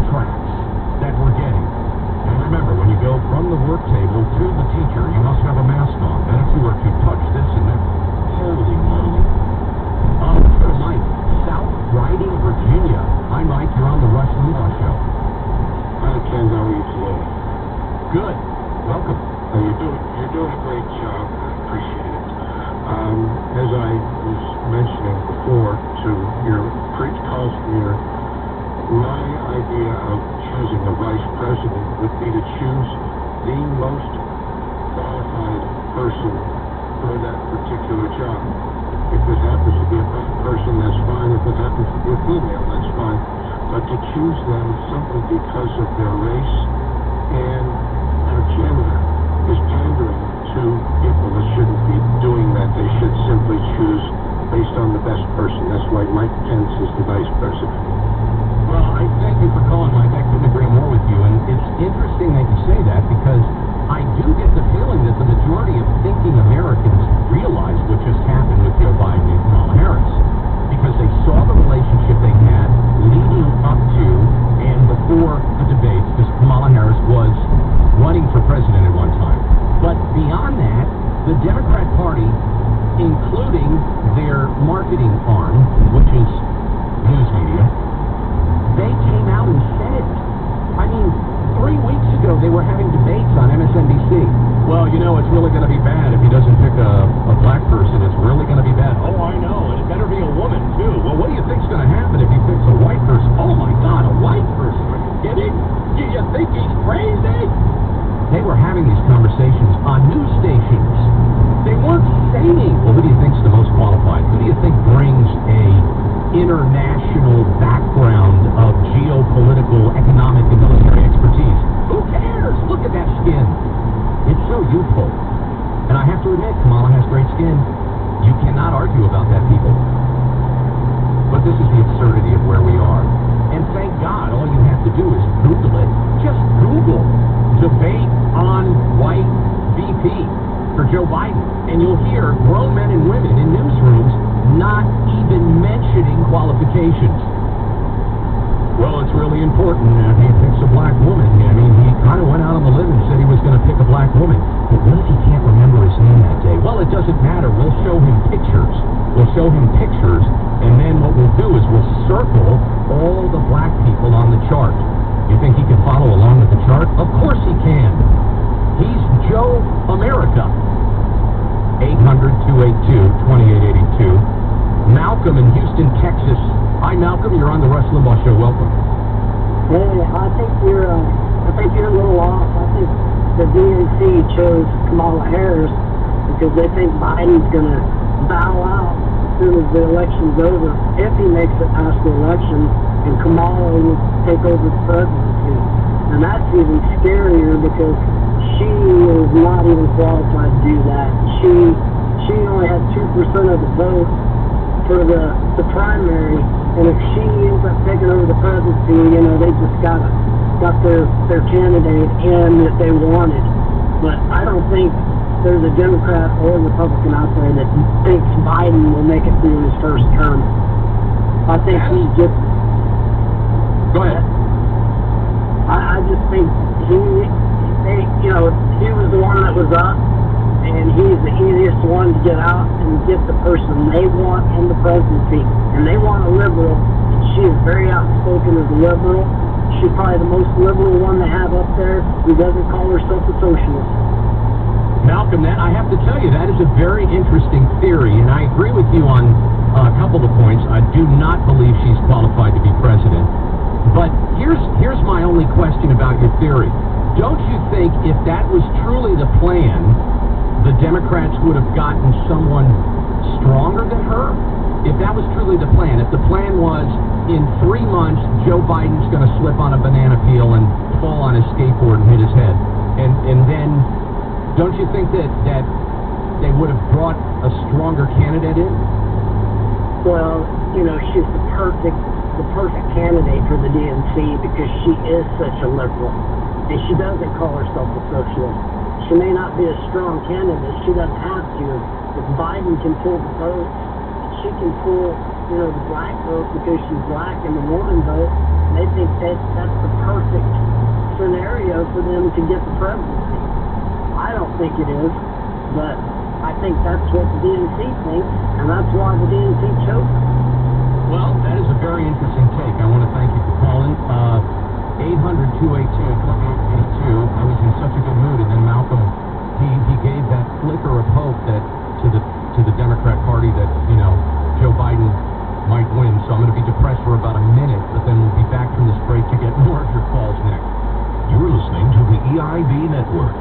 contracts that we're getting. And remember, when you go from the work table to the teacher, you must have a mask on. And if you were to touch this and that, holy moly. Let's go to Mike, South Riding, Virginia. Hi, Mike. You're on the Rush Limbaugh Show. Hi, Ken. How are you today? Good. Welcome. You're doing a great job. I appreciate it. As I was mentioning before to your calls from your, my idea of choosing a vice president would be to choose the most qualified person for that particular job. If it happens to be a black person, that's fine. If it happens to be a female, that's fine. But to choose them simply because of their race and their gender is pandering to people that shouldn't be doing that. They should simply choose based on the best person. That's why Mike Pence is the vice president. Well, I thank you for calling, Mike. I couldn't agree more with you. And it's interesting that you say that because I do get the feeling that the majority of thinking Americans realize what just happened with Joe Biden and Kamala Harris because they saw the relationship they had leading up to and before the debates, because Kamala Harris was running for president at one time. But beyond that, the Democrat Party, including their marketing arm, which is news media, they came out and said it. I mean, 3 weeks ago, they were having debates on MSNBC. Well, you know, it's really going to be bad if he doesn't pick a black person. It's really going to be bad. Oh, I know. And it better be a woman, too. Well, what do you think's going to happen if he picks a white person? Oh, my God, a white person. Are you kidding? Do you think he's crazy? They were having these conversations on news stations. They weren't saying, well, who do you think's the most qualified? Who do you think brings a international background of geopolitical, economic, and military expertise? Who cares? Look at that skin. It's so youthful. And I have to admit, Kamala has great skin. You cannot argue about that, people. But this is the absurdity of where we are. And thank God, all you have to do is Google it. Just Google debate on white VP for Joe Biden. And you'll hear grown men and women in newsrooms not even mentioning qualifications. Well, it's really important that he picks a black woman. I mean, he kind of went out on the limb and said he was going to pick a black woman. But what if he can't remember his name that day? Well, it doesn't matter. We'll show him pictures. And then what we'll do is we'll circle all the black people on the chart. You think he can follow along with the chart? Of course he can. He's Joe America. 800-282-2882. Malcolm in Houston, Texas. Hi, Malcolm. You're on the Rush Limbaugh Show. Welcome. Hey, I think you're a little off. I think the DNC chose Kamala Harris because they think Biden's going to bow out as soon as the election's over. If he makes it past the election, and Kamala will take over the presidency. And that's even scarier because she is not even qualified to do that. She only had 2% of the vote for the primary, and if she ends up taking over the presidency, you know, they just got their candidate in that they wanted. But I don't think there's a Democrat or Republican out there that thinks Biden will make it through his first term. I think he just... Go ahead. I just think he was the one that was up, and he's the easiest one to get out and get the person they want in the presidency. And they want a liberal. She is very outspoken as a liberal. She's probably the most liberal one they have up there who doesn't call herself a socialist. Malcolm, that I have to tell you, that is a very interesting theory, and I agree with you on a couple of points. I do not believe she's qualified to be president. But here's my only question about your theory. Don't you think if that was truly the plan, the Democrats would have gotten someone stronger than her? If that was truly the plan, if the plan was in 3 months, Joe Biden's going to slip on a banana peel and fall on his skateboard and hit his head, and then don't you think that they would have brought a stronger candidate in? Well, you know, she's the perfect candidate for the DNC because she is such a liberal, and she doesn't call herself a socialist. She may not be a strong candidate. She doesn't have to. If Biden can pull the vote, she can pull, you know, the black vote because she's black and the woman vote. they think that that's the perfect scenario for them to get the presidency. I don't think it is, but I think that's what the DNC thinks, and that's why the DNC chose it. Well, that is a very interesting take. I want to thank you for calling. 800-282-2882. I was in such a good mood, and then Malcolm, he gave that flicker of hope that to the Democrat Party that, Joe Biden might win. So I'm going to be depressed for about a minute, but then we'll be back from this break to get more of your calls next. You're listening to the EIB Network.